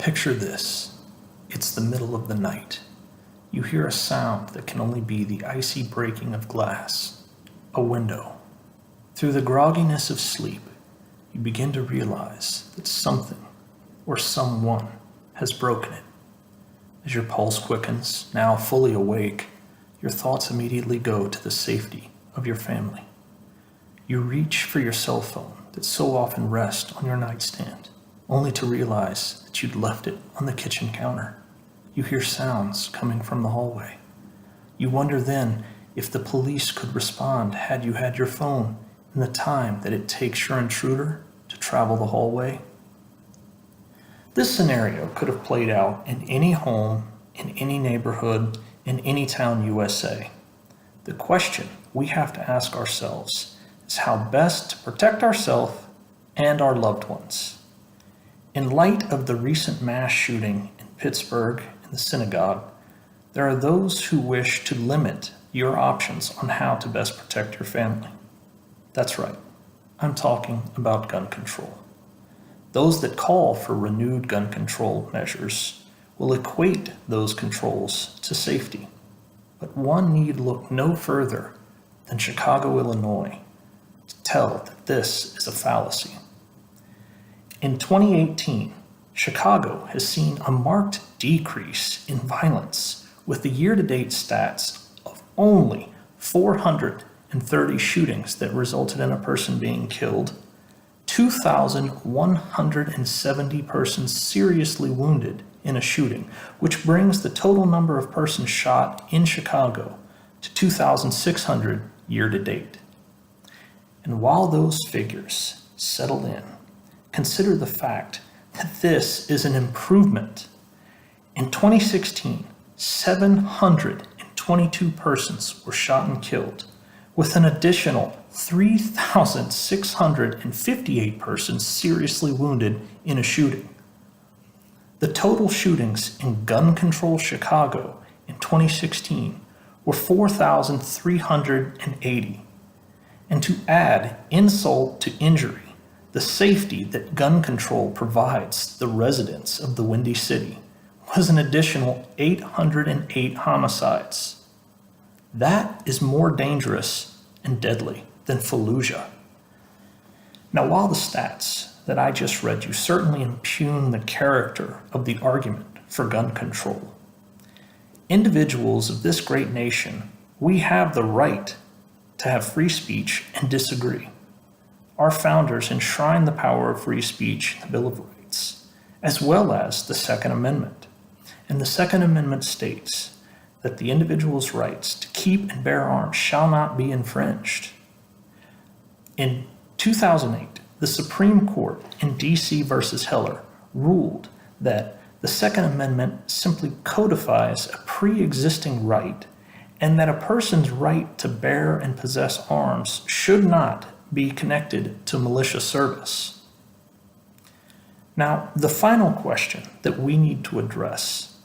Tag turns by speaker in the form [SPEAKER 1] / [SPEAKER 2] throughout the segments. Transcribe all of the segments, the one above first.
[SPEAKER 1] Picture this. It's the middle of the night. You hear a sound that can only be the icy breaking of glass, a window. Through the grogginess of sleep, you begin to realize that something or someone has broken it. As your pulse quickens, now fully awake, your thoughts immediately go to the safety of your family. You reach for your cell phone that so often rests on your nightstand, only to realize that you'd left it on the kitchen counter. You hear sounds coming from the hallway. You wonder then if the police could respond had you had your phone in the time that it takes your intruder to travel the hallway. This scenario could have played out in any home, in any neighborhood, in any town USA. The question we have to ask ourselves is how best to protect ourselves and our loved ones. In light of the recent mass shooting in Pittsburgh in the synagogue, there are those who wish to limit your options on how to best protect your family. That's right, I'm talking about gun control. Those that call for renewed gun control measures will equate those controls to safety. But one need look no further than Chicago, Illinois, to tell that this is a fallacy. In 2018, Chicago has seen a marked decrease in violence, with the year-to-date stats of only 430 shootings that resulted in a person being killed, 2,170 persons seriously wounded in a shooting, which brings the total number of persons shot in Chicago to 2,600 year-to-date. And while those figures settle in, consider the fact that this is an improvement. In 2016, 722 persons were shot and killed, with an additional 3,658 persons seriously wounded in a shooting. The total shootings in gun control Chicago in 2016 were 4,380. And to add insult to injury, the safety that gun control provides the residents of the Windy City was an additional 808 homicides. That is more dangerous and deadly than Fallujah. Now, while the stats that I just read you certainly impugn the character of the argument for gun control, individuals of this great nation, we have the right to have free speech and disagree. Our founders enshrined the power of free speech in the Bill of Rights, as well as the Second Amendment. And the Second Amendment states that the individual's rights to keep and bear arms shall not be infringed. In 2008, the Supreme Court in D.C. versus Heller ruled that the Second Amendment simply codifies a pre-existing right, and that a person's right to bear and possess arms should not be connected to militia service. Now, the final question that we need to address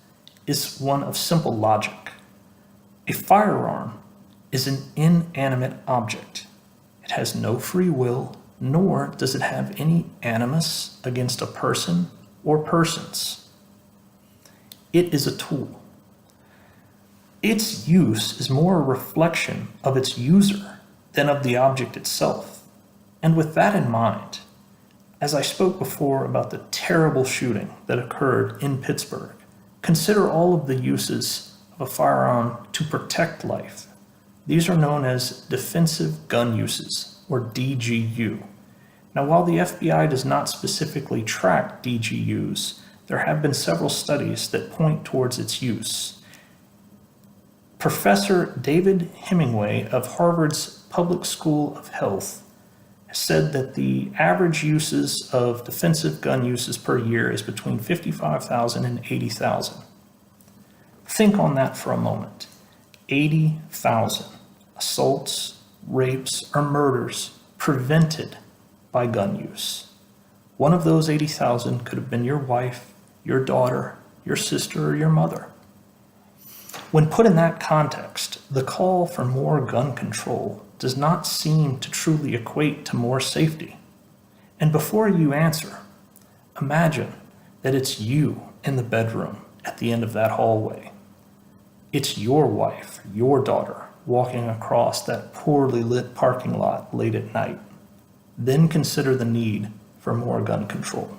[SPEAKER 1] is one of simple logic. A firearm is an inanimate object. It has no free will, nor does it have any animus against a person or persons. It is a tool. Its use is more a reflection of its user than of the object itself. And with that in mind, as I spoke before about the terrible shooting that occurred in Pittsburgh, consider all of the uses of a firearm to protect life. These are known as defensive gun uses, or DGU. Now, while the FBI does not specifically track DGUs, there have been several studies that point towards its use. Professor David Hemingway of Harvard's Public School of Health said that the average uses of defensive gun uses per year is between 55,000 and 80,000. Think on that for a moment. 80,000 assaults, rapes, or murders prevented by gun use. One of those 80,000 could have been your wife, your daughter, your sister, or your mother. When put in that context, the call for more gun control does not seem to truly equate to more safety. And before you answer, imagine that it's you in the bedroom at the end of that hallway. It's your wife, your daughter, walking across that poorly lit parking lot late at night. Then consider the need for more gun control.